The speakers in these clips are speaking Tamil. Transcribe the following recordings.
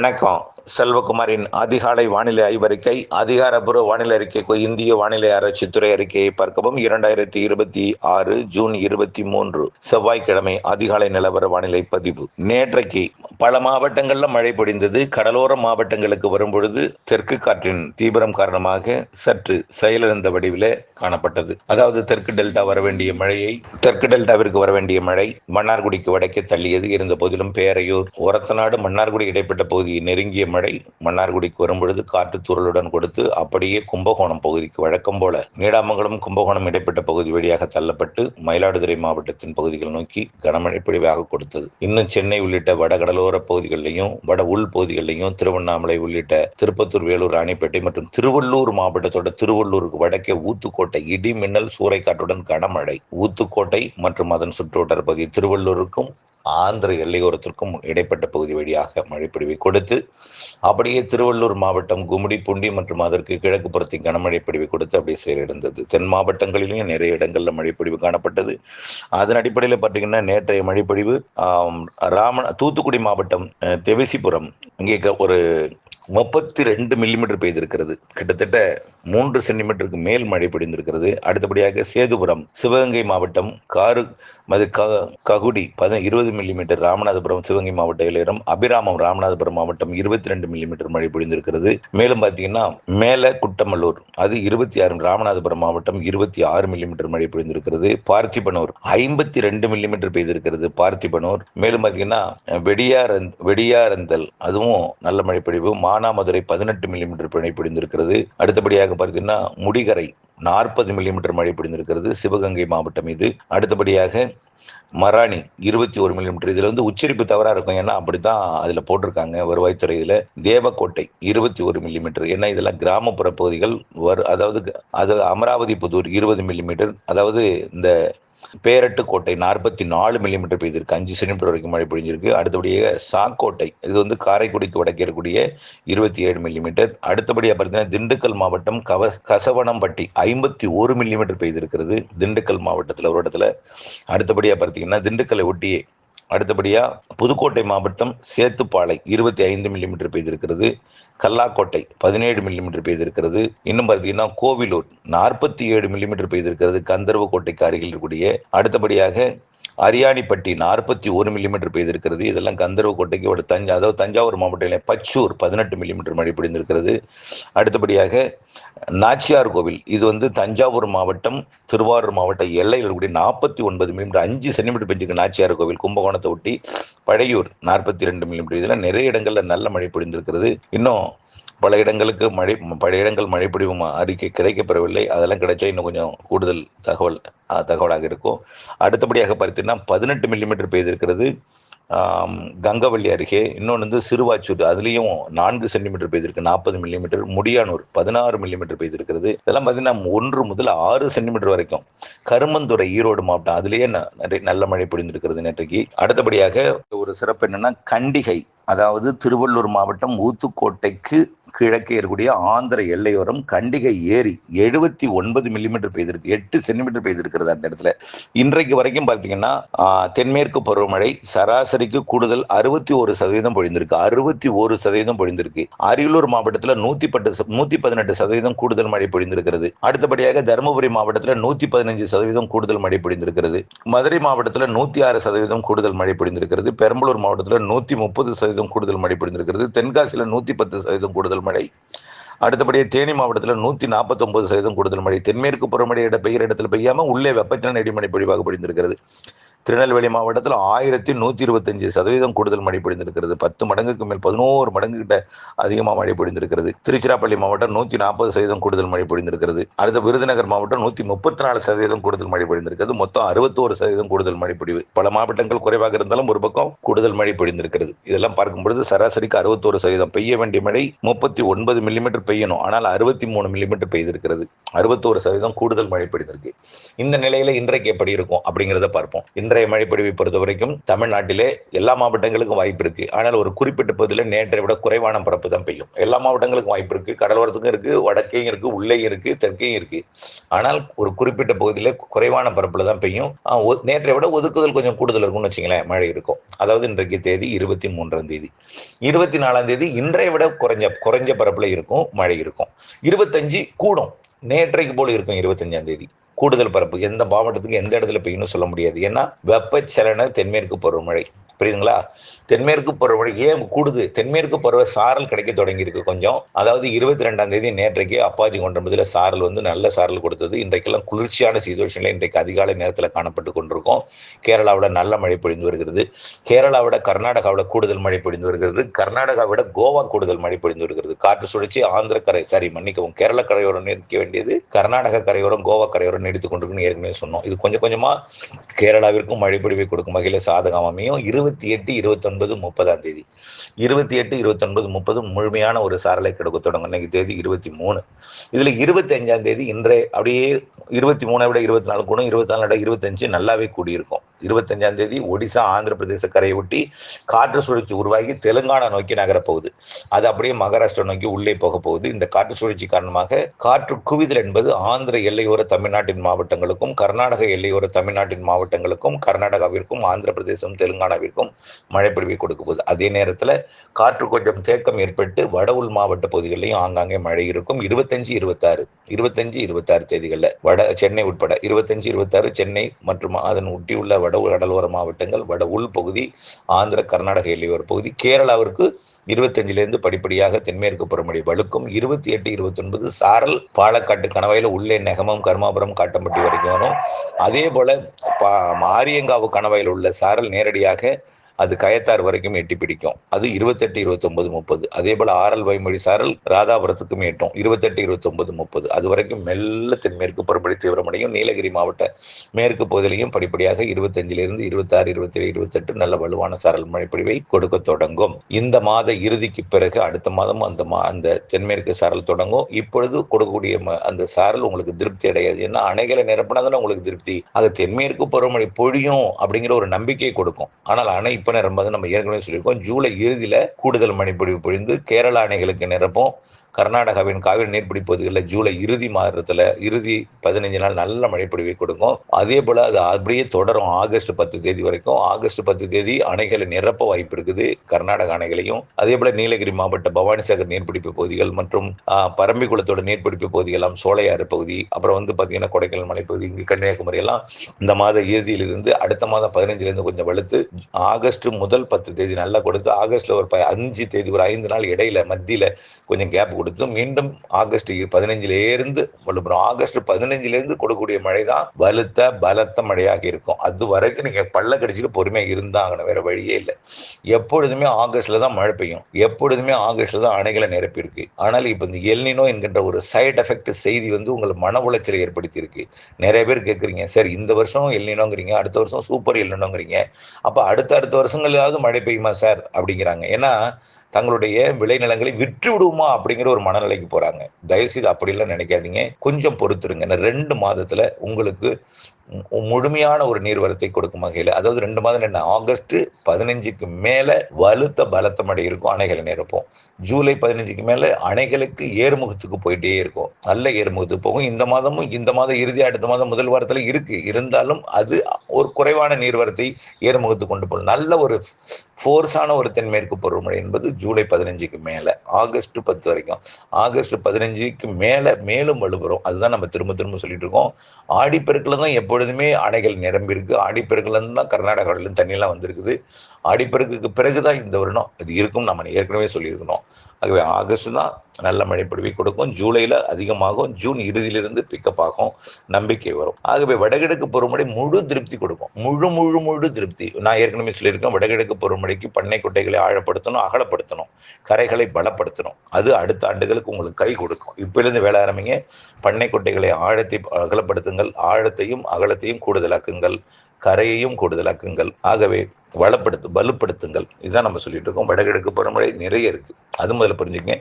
வணக்கம். செல்வகுமாரின் அதிகாலை வானிலை ஆய்வறிக்கை. அதிகாரப்பூர்வ வானிலை அறிக்கைக்கு இந்திய வானிலை ஆராய்ச்சித்துறை அறிக்கையை பார்க்கவும். 2026 ஜூன் 23 செவ்வாய்க்கிழமை அதிகாலை நிலவர வானிலை பதிவு. நேற்றைக்கு பல மாவட்டங்கள்ல மழை பொழிந்தது. கடலோர மாவட்டங்களுக்கு வரும்பொழுது தெற்கு காற்றின் தீவிரம் காரணமாக சற்று செயலிழந்த வடிவிலே காணப்பட்டது. அதாவது தெற்கு டெல்டா வர வேண்டிய மழையை தெற்கு டெல்டாவிற்கு வர வேண்டிய மழை மன்னார்குடிக்கு வடக்கே தள்ளியது. இருந்த போதிலும் பேரையூர், ஒரத்தநாடு, மன்னார்குடி இடைப்பட்ட பகுதியை நெருங்கிய மழை மன்னார்குடிக்கு வரும்பொழுது காற்று தூறலுடன் கொடுத்து அப்படியே கும்பகோணம் பகுதிக்கு வழக்கம் போல நீடாமங்கலம், கும்பகோணம் இடைப்பட்ட பகுதி வழியாக தள்ளப்பட்டு மயிலாடுதுறை மாவட்டத்தின் பகுதிகள் நோக்கி கனமழை பொழிவாக கொடுத்தது. இன்னும் சென்னை உள்ளிட்ட வடகடலோர பகுதிகளிலையும் வட உள் பகுதிகளிலையும் திருவண்ணாமலை உள்ளிட்ட திருப்பத்தூர், வேலூர், ராணிப்பேட்டை மற்றும் திருவள்ளூர் மாவட்டத்தோட திருவள்ளூருக்கு வடக்கே ஊத்துக்கோட்டை இடி மின்னல் சூறைக்காற்றுடன் கனமழை. ஊத்துக்கோட்டை மற்றும் அதன் சுற்றுவட்டார பகுதி திருவள்ளூருக்கும் ஆந்திர எல்லையோரத்திற்கும் இடைப்பட்ட பகுதி வழியாக மழைப்பொழிவை கொடுத்து அப்படியே திருவள்ளூர் மாவட்டம் கும்மிடி, பூண்டி மற்றும் அதற்கு கிழக்கு புறத்தின் கனமழை பொழிவை கொடுத்து அப்படியே செயலிழந்தது. தென் மாவட்டங்களிலும் நிறைய இடங்களில் மழைப்பொழிவு காணப்பட்டது. அதன் அடிப்படையில் பார்த்தீங்கன்னா நேற்றைய மழைப்பொழிவு தூத்துக்குடி மாவட்டம் தெவிசிபுரம் இங்கே ஒரு 32 மில்லிமீட்டர் பெய்திருக்கிறது. கிட்டத்தட்ட 3 சென்டிமீட்டருக்கு மேல் மழை பொழிந்திருக்கிறது. அடுத்தபடியாக சேதுபுரம், சிவகங்கை மாவட்டம் ககுடி 20 மில்லிமீட்டர், ராமநாதபுரம் சிவகங்கை மாவட்ட எல்லையிடம், அபிராமம் ராமநாதபுரம் மாவட்டம் 22 மில்லிமீட்டர் மழை பொழிந்திருக்கிறது. மேலும் பார்த்தீங்கன்னா மேல குட்டமல்லூர் அது 26, ராமநாதபுரம் மாவட்டம் 26 மில்லிமீட்டர் மழை பொழிந்திருக்கிறது. பார்த்திபனூர் 52 மில்லிமீட்டர் பெய்திருக்கிறது பார்த்திபனூர். மேலும் பார்த்தீங்கன்னா வெடியாரந்தல் அதுவும் நல்ல மழை பொழிவு. மானாமதுரை 18 மில்லிமீட்டர் மழை பொழிந்திருக்கிறது. அடுத்தபடியாக பார்த்தீங்கன்னா முடிகரை 40 மில்லிமீட்டர் மழை பொழிந்திருக்கிறது சிவகங்கை மாவட்டம் இது. அடுத்தபடியாக மராணி 21 மில்லிமீட்டர். இதுல உச்சரிப்பு தவறா இருக்கும், ஏன்னா அப்படித்தான் அதுல போட்டிருக்காங்க வருவாய்த்துறை. இதுல தேவக்கோட்டை 21 மில்லிமீட்டர். ஏன்னா இதெல்லாம் கிராமப்புற பகுதிகள். அது அமராவதி புதூர் 20 மில்லிமீட்டர். அதாவது இந்த பேரட்டுக்கோட்டை 44 மில்லிமீட்டர் பெய்திருக்கு. 5 சென்டிமீட்டர் வரைக்கும் மழை பொழிஞ்சிருக்கு. அடுத்தபடியாக சாக்கோட்டை இது காரைக்குடிக்கு வடக்கே இருக்கக்கூடிய 27 மில்லிமீட்டர். அடுத்தபடியாக பார்த்தீங்கன்னா திண்டுக்கல் மாவட்டம் கசவனம்பட்டி 51 மில்லிமீட்டர் பெய்திருக்கிறது திண்டுக்கல் மாவட்டத்தில் ஒரு இடத்துல. அடுத்தபடியாக பார்த்தீங்கன்னா திண்டுக்கலை ஒட்டியே அடுத்தபடியாக புதுக்கோட்டை மாவட்டம் சேத்துப்பாளை 25 மில்லிமீட்டர் பெய்திருக்கிறது. கல்லாக்கோட்டை 17 மில்லிமீட்டர் பெய்திருக்கிறது. இன்னும் பார்த்தீங்கன்னா கோவிலூர் 47 மில்லிமீட்டர் பெய்திருக்கிறது கந்தர்வக்கோட்டைக்கு அருகில் இருக்கக்கூடிய. அடுத்தபடியாக அரியாணிப்பட்டி 41 மில்லிமீட்டர் பெய்திருக்கிறது. இதெல்லாம் கந்தர்வக்கோட்டைக்கு அதாவது தஞ்சாவூர் மாவட்டத்தில் பச்சூர் 18 மில்லிமீட்டர் மழை பொழிந்திருக்கிறது. அடுத்தபடியாக நாச்சியார் கோவில் இது தஞ்சாவூர் மாவட்டம் திருவாரூர் மாவட்ட எல்லையில் இருக்கக்கூடிய 49 மில்லிமீட்டர் 5 சென்டிமீட்டர் பெஞ்சிருக்கு நாச்சியார் கோவில். கும்பகோணத்தை ஒட்டி பழையூர் 42 மில்லிமீட்டர். இதெல்லாம் நிறைய இடங்கள்ல நல்ல மழை பொழிந்திருக்கிறது. இன்னும் பல இடங்கள் மழை பொழிவு அறிக்கை கிடைக்கப்பெறவில்லை. அதெல்லாம் கிடைச்சா இன்னும் கொஞ்சம் கூடுதல் தகவலாக இருக்கும். அடுத்தபடியாக பார்த்தீங்கன்னா 18 மில்லிமீட்டர் பெய்திருக்கிறது கங்கவள்ளி அருகே. இன்னொன்று சிறுவாச்சூர், அதுலேயும் 4 சென்டிமீட்டர் பெய்திருக்கு 40 மில்லிமீட்டர். முடியானூர் 16 மில்லிமீட்டர் பெய்திருக்கிறது. இதெல்லாம் பார்த்தீங்கன்னா 1 முதல் 6 சென்டிமீட்டர் வரைக்கும். கருமந்துறை ஈரோடு மாவட்டம் அதுலேயே நல்ல மழை பொழிந்திருக்கிறது நேற்றைக்கு. அடுத்தபடியாக ஒரு சிறப்பு என்னன்னா கண்டிகை, அதாவது திருவள்ளூர் மாவட்டம் ஊத்துக்கோட்டைக்கு கிழக்கே இருக்கக்கூடிய ஆந்திர எல்லையோரம் கண்டிகை ஏரி 79 மில்லிமீட்டர் பெய்திருக்கு. 8 சென்டிமீட்டர் பெய்திருக்கிறது அந்த இடத்துல. இன்றைக்கு வரைக்கும் பார்த்தீங்கன்னா தென்மேற்கு பருவமழை சராசரிக்கு கூடுதல் 61% பொழிந்திருக்கு. 61% பொழிந்திருக்கு. அரியலூர் மாவட்டத்தில் 118% கூடுதல் மழை பொழிந்திருக்கிறது. அடுத்தபடியாக தருமபுரி மாவட்டத்தில் 115% கூடுதல் மழை பொழிந்திருக்கிறது. மதுரை மாவட்டத்தில் 106% கூடுதல் மழை பொழிந்திருக்கிறது. பெரம்பலூர் மாவட்டத்தில் 130% கூடுதல் மழை பொழிந்திருக்கிறது. தென்காசியில் 110% கூடுதல் மழை. அடுத்தபடியே தேனி மாவட்டத்தில் 149% கூடுதல் மழை. தென்மேற்கு பருவமழை பெய்கிற இடத்துல பெய்யாம உள்ளே வெப்பச்சலன இடிமழை பொழிவாக பொழிந்திருக்கிறது. திருநெல்வேலி மாவட்டத்தில் 1125% கூடுதல் மழை பொழிந்திருக்கிறது. 10 மடங்குக்கு மேல் 11 மடங்கு கிட்ட அதிகமாக மழை பொழிந்திருக்கிறது. திருச்சிராப்பள்ளி மாவட்டம் 140% கூடுதல் மழை பொழிந்திருக்கிறது. அடுத்த விருதுநகர் மாவட்டம் 134% கூடுதல் மழை பொழிந்திருக்கிறது. மொத்தம் 61% கூடுதல் மழை பொழிவு. பல மாவட்டங்கள் குறைவாக இருந்தாலும் ஒரு பக்கம் கூடுதல் மழை பொழிந்திருக்கிறது. இதெல்லாம் பார்க்கும்பொழுது சராசரிக்கு 61%. பெய்ய வேண்டிய மழை 39 மில்லிமீட்டர் பெய்யணும், ஆனால் 63 மில்லிமீட்டர் பெய்திருக்கிறது. 61% கூடுதல் மழை பொழிந்திருக்கு. இந்த நிலையில இன்றைக்கு எப்படி இருக்கும் அப்படிங்கிறத பார்ப்போம். இன்றைய மழைப்பொழிவை பொறுத்த வரைக்கும் தமிழ்நாட்டிலே எல்லா மாவட்டங்களுக்கும் வாய்ப்பு இருக்கு. ஆனால் ஒரு குறிப்பிட்ட பகுதியில் நேற்றை விட குறைவான பரப்பு தான் பெய்யும். எல்லா மாவட்டங்களுக்கும் வாய்ப்பு இருக்கு. கடலோரத்துக்கும் இருக்கு, வடக்கையும் இருக்கு, உள்ளேயும் இருக்கு, தெற்கையும் இருக்கு. ஆனால் ஒரு குறிப்பிட்ட பகுதியில் குறைவான பரப்புல தான் பெய்யும். நேற்றை விட ஒதுக்குதல் கொஞ்சம் கூடுதல் இருக்கும்னு வச்சுங்களேன், மழை இருக்கும். அதாவது இன்றைக்கு தேதி 23ஆம் தேதி, 24ஆம் தேதி இன்றைய விட குறைஞ்ச பரப்புல இருக்கும், மழை இருக்கும். 25 கூடும், நேற்றைக்கு போல இருக்கும். 25ஆம் தேதி கூடுதல் பரப்பு எந்த மாவட்டத்துக்கு எந்த இடத்துல பெய்யணும் சொல்ல முடியாது. ஏன்னா வெப்பச்சலன தென்மேற்கு பருவமழை, புரியுதுங்களா? தென்மேற்கு பருவமழை ஏன் கூடுது? தென்மேற்கு பருவ சாரல் கிடைக்க தொடங்கி இருக்கு கொஞ்சம். அதாவது 22ஆம் தேதி நேற்றைக்கு அப்பாச்சி கொண்டபதில் சாரல் நல்ல சாரல் கொடுத்தது. இன்றைக்கெல்லாம் குளிர்ச்சியான சீதோஷனில் இன்றைக்கு அதிகாலை நேரத்தில் காணப்பட்டு கொண்டிருக்கோம். கேரளாவில் நல்ல மழை பொழிந்து வருகிறது. கேரளாவிட கர்நாடகாவில் கூடுதல் மழை பொழிந்து வருகிறது. கர்நாடகாவிட கோவா கூடுதல் மழை பொழிந்து வருகிறது. காற்று சுழற்சி ஆந்திர கரை மன்னிக்கவும், கேரள கரையோரம் நீடிக்க வேண்டியது கர்நாடக கரையோரம், கோவா கரையோரம் நீடித்துக் கொண்டிருக்குன்னு ஏற்கனவே சொன்னோம். இது கொஞ்சம் கொஞ்சமா கேரளாவிற்கும் மழை பொழிவை கொடுக்கும் வகையில் சாதகம் அமையும். 28, 29, 30ஆம் தேதி 28, 29, 30 முழுமையான ஒரு சாரலை கிடைக்க தொடங்கும். இன்னைக்கு தேதி 23. இதுல 25ஆம் தேதி இன்றைய அப்படியே 23 விட 24 கூடும், 24 விட 25 நல்லாவே கூடியிருக்கும். 25ஆம் தேதி ஒடிசா ஆந்திர பிரதேச கரையை ஒட்டி காற்று சுழற்சி உருவாகி தெலுங்கானா நோக்கி நகரப்போகுது. அது அப்படியே மகாராஷ்டிரா நோக்கி உள்ளே போக போகுது. இந்த காற்று சுழற்சி காரணமாக காற்று குவிதல் என்பது ஆந்திர எல்லையோர தமிழ்நாட்டின் மாவட்டங்களுக்கும், கர்நாடக எல்லையோர தமிழ்நாட்டின் மாவட்டங்களுக்கும், கர்நாடகாவிற்கும், ஆந்திர பிரதேசம், தெலுங்கானாவிற்கும் மழைப்பொழிவை கொடுக்க போகுது. அதே நேரத்தில் காற்று கொஞ்சம் தேக்கம் ஏற்பட்டு வட உள் மாவட்ட பகுதிகளிலையும் ஆங்காங்கே மழை இருக்கும். 25, 26 தேதிகளில் வட சென்னை உட்பட 25, 26 சென்னை மற்றும் அதன் ஒட்டியுள்ள வட கடலோர மாவட்டங்கள், வட உள் பகுதி, ஆந்திர கர்நாடக எல்லையோர பகுதி, கேரளாவிற்கு 25லிருந்து படிப்படியாக தென்மேற்கு பருவமழை வலுக்கும். 28, 29 சாரல் பாலக்காட்டு கணவாயில உள்ளே நெகமம், கர்மாபுரம், காட்டம்பட்டி வரைக்கும் வரும். அதே போல ஆரியங்காவு கணவாயில் உள்ள சாரல் நேரடியாக அது கயத்தார் வரைக்கும் எட்டி பிடிக்கும். அது 28, 29, 30. அதே போல ஆரல் வைமொழி சாரல் ராதாபுரத்துக்கும் எட்டும். 28, 29, 30. அது வரைக்கும் மெல்ல தென்மேற்கு பருவமழை தீவிரமடையும். நீலகிரி மாவட்ட மேற்கு பகுதியிலையும் படிப்படியாக 25லிருந்து 26, 27, 28 நல்ல வலுவான சாரல் மழைப்பொழிவை கொடுக்க தொடங்கும். இந்த மாத இறுதிக்கு பிறகு அடுத்த மாதம் அந்த தென்மேற்கு சாரல் தொடங்கும். இப்பொழுது கொடுக்கக்கூடிய அந்த சாரல் உங்களுக்கு திருப்தி அடையாது. ஏன்னா அணைகளை நிரப்பினாதான் உங்களுக்கு திருப்தி. அது தென்மேற்கு பருவமழை பொழியும் அப்படிங்கிற ஒரு நம்பிக்கையை கொடுக்கும். ஆனால் அணை இப்ப நிரம்பாது. நம்ம ஏற்கனவே சொல்லியிருக்கோம், ஜூலை இறுதியில கூடுதல் மழைப்பொழிவு பொழிந்து கேரள அணைகளுக்கு நிரப்பும். கர்நாடகாவின் காவிரி நீர்பிடி பகுதிகளில் ஜூலை இறுதி மாதத்துல 15 நாள் நல்ல மழைப்பொழிவை கொடுக்கும். அதே போல அது அப்படியே தொடரும் ஆகஸ்ட் 10 தேதி வரைக்கும். ஆகஸ்ட் 10 தேதி அணைகளை நிரப்ப வாய்ப்பு இருக்குது, கர்நாடக அணைகளையும். அதே போல நீலகிரி மாவட்ட பவானிசாகர் நீர்பிடிப்பு பகுதிகள் மற்றும் பரம்பிக்குளத்தோட நீர்பிடிப்பு பகுதிகள், சோலையாறு பகுதி, அப்புறம் பாத்தீங்கன்னா கொடைக்கானல் மலைப்பகுதி, இங்கு கன்னியாகுமரி எல்லாம் இந்த மாத இறுதியிலிருந்து அடுத்த மாதம் 15லிருந்து கொஞ்சம் வலுத்து ஆகஸ்ட் முதல் 10 தேதி நல்லா கொடுத்து, ஆகஸ்ட்ல ஒரு 5 தேதி ஒரு 5 நாள் இடையில மத்தியில கொஞ்சம் கேப் கொடுத்து மீண்டும் ஆகஸ்ட் 15லிருந்து வலுப்புறம். ஆகஸ்ட் 15லிருந்து கொடுக்கக்கூடிய மழை தான் வலுத்த பலத்த மழையாக இருக்கும். அது வரைக்கும் நீங்க பல்ல கடிச்சிட்டு பொறுமையா இருந்தாங்கன்னு, வேற வழியே இல்லை. எப்பொழுதுமே ஆகஸ்ட்ல தான் மழை பெய்யும், எப்பொழுதுமே ஆகஸ்ட்ல தான் அணைகளை நிரப்பி இருக்கு. ஆனால் இப்ப இந்த எல்னினோ என்கின்ற ஒரு சைட் எஃபெக்ட் செய்தி உங்களை மன உளைச்சலை ஏற்படுத்தி இருக்கு. நிறைய பேர் கேட்குறீங்க, சரி இந்த வருஷம் எல்னினோங்கிறீங்க, அடுத்த வருஷம் சூப்பர் எல்னினோங்கிறீங்க, அப்ப அடுத்த வருஷங்களாவது மழை பெய்யுமா சார் அப்படிங்கிறாங்க. ஏன்னா தங்களுடைய விளைநிலங்களை விற்று விடுவோமா அப்படிங்கிற ஒரு மனநிலைக்கு போறாங்க. தயவுசெய்து அப்படிலாம் நினைக்காதீங்க, கொஞ்சம் பொறுத்துருங்க. 2 மாதத்துல உங்களுக்கு முழுமையான ஒரு நீர்வரத்தை கொடுக்கும் வகையில், அதாவது 2 மாதம் என்ன, ஆகஸ்ட் 15க்கு மேல வலுத்த பலத்த மழை இருக்கும், அணைகளை நிரப்பும். ஜூலை 15க்கு மேல அணைகளுக்கு ஏறுமுகத்துக்கு போயிட்டே இருக்கும், நல்ல ஏறுமுகத்துக்கு போகும். இந்த மாதம் இறுதி அடுத்த மாதம் முதல் வாரத்துல இருக்கு, இருந்தாலும் அது ஒரு குறைவான நீர்வரத்தை ஏறுமுகத்துக்கு கொண்டு போகும். நல்ல ஒரு ஃபோர்ஸான ஒரு தென்மேற்கு பருவமழை என்பது ஜூலை 15க்கு மேல, ஆகஸ்ட் 10 வரைக்கும். ஆகஸ்ட் 15க்கு மேல மேலும் வலுப்பெறும். அதுதான் நம்ம திரும்ப சொல்லிட்டு இருக்கோம். ஆடிப்பெருக்குல தான் எப்பொழுதுமே அணைகள் நிரம்பி இருக்கு. ஆடிப்பெருக்குல இருந்து தான் கர்நாடகாவிலும் தண்ணியெல்லாம் வந்திருக்குது. ஆடிப்பெருக்குக்கு பிறகுதான் இந்த வருடம் அது இருக்கும், நம்ம ஏற்கனவே சொல்லியிருக்கணும். ஆகவே ஆகஸ்ட் தான் நல்ல மழைப்பொழிவை கொடுக்கும். ஜூலைல அதிகமாகும், ஜூன் இறுதியிலிருந்து பிக்கப் ஆகும், நம்பிக்கை வரும். ஆகவே வடகிழக்கு பருவமழை முழு திருப்தி கொடுக்கும், முழு திருப்தி. நான் ஏற்கனவே சொல்லியிருக்கேன், வடகிழக்கு பருவமழைக்கு பண்ணை குட்டைகளை ஆழப்படுத்தணும், அகலப்படுத்தணும், கரைகளை பலப்படுத்தணும். அது அடுத்த ஆண்டுகளுக்கு உங்களுக்கு கை கொடுக்கும். இப்பிலிருந்து வேலை ஆரம்பிங்க. பண்ணை குட்டைகளை ஆழத்தை அகலப்படுத்துங்கள், ஆழத்தையும் அகலத்தையும் கூடுதலாக்குங்கள், கரையையும் கூடுதலாக்குங்கள். ஆகவே வலுப்படுத்துங்கள். இதுதான் நம்ம சொல்லிட்டு இருக்கோம். வடகிழக்கு பருவமழை நிறைய இருக்கு. அது முதல்ல புரிஞ்சுக்கங்க.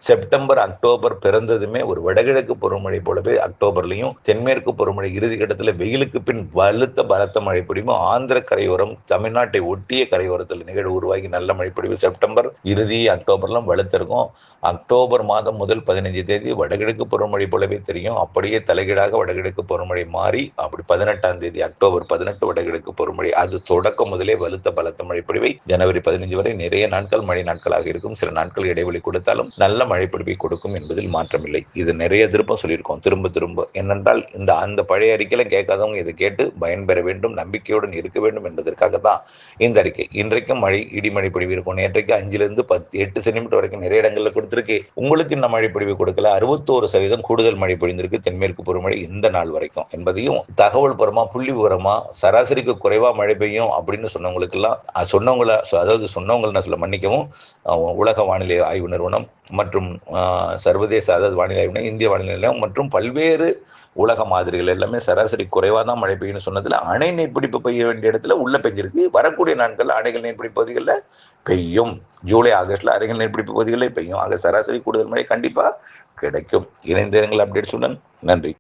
செப்டம்பர், அக்டோபர் பிறந்ததுமே ஒரு வடகிழக்கு பருவமழை போலவே அக்டோபர்லையும் தென்மேற்கு பருவமழை இறுதி கட்டத்தில் வெயிலுக்கு பின் பலத்த மழை பொழிவும் ஆந்திர கரையோரம் தமிழ்நாட்டை ஒட்டிய கரையோரத்தில் நிகழ்வு உருவாகி நல்ல மழைப்பொழிவு செப்டம்பர் இறுதி அக்டோபர்லாம் வலுத்திருக்கும். அக்டோபர் மாதம் முதல் 15 தேதி வடகிழக்கு பருவமழை போலவே தெரியும். அப்படியே தலைகீழாக வடகிழக்கு பருவமழை மாறி அப்படி 18ஆம் தேதி அக்டோபர் 18 வடகிழக்கு பருவமழை. அது தொடக்கம் முதலே பலத்த மழைப்பொழிவை ஜனவரி 15 வரை நிறைய நாட்கள் மழை நாட்களாக இருக்கும். சில நாட்கள் இடைவெளி கொடுத்தாலும் நல்ல மழைப்பொழிவை கொடுக்கும் என்பதில் மாற்றமில்லை. இது நிறைய திரும்ப சொல்லியிருக்கோம், திரும்ப என்னென்றால் அந்த பழைய அறிக்கையில கேட்காதவங்க இதை கேட்டு பயன்பெற வேண்டும், நம்பிக்கையுடன் இருக்க வேண்டும் என்பதற்காக தான் இந்த அறிக்கை. இன்றைக்கும் மழை இடிமழை பொழிவு இருக்கும். நேற்றைக்கு 5லிருந்து 8 சென்டிமீட்டர் வரைக்கும் நிறைய இடங்களில் கொடுத்திருக்கு. உங்களுக்கு இந்த மழை பொழிவு கொடுக்கல. 61% கூடுதல் மழை பொழிந்திருக்கு தென்மேற்கு பருவமழை இந்த நாள் வரைக்கும் என்பதையும் தகவல் புறமா புள்ளி விவரமா சராசரிக்கு குறைவா மழை பெய்யும் அப்படின்னு சொன்னவங்களுக்கெல்லாம் சொன்னவங்க சொல்ல மன்னிக்கவும், உலக வானிலை ஆய்வு நிறுவனம் மற்றும் சர்வதேச வானிலை ஆய்வு நிறுவனம், இந்திய வானிலை நிலையம் மற்றும் பல்வேறு உலக மாதிரிகள் எல்லாமே சராசரி குறைவாக தான் மழை பெய்யும்னு சொன்னதுல அணை நீர்பிடிப்பு பெய்ய வேண்டிய இடத்துல உள்ள பெஞ்சிருக்கு. வரக்கூடிய நாட்கள் அணைகள் நீர்பிடிப்பு பகுதிகளில் பெய்யும். ஜூலை ஆகஸ்ட்ல அணைகள் நீர்பிடிப்பு பகுதிகளில் பெய்யும். ஆக சராசரி கூடுதல் மழை கண்டிப்பா கிடைக்கும். இணைந்திருங்கள் அப்டேட்ஸுடன். நன்றி.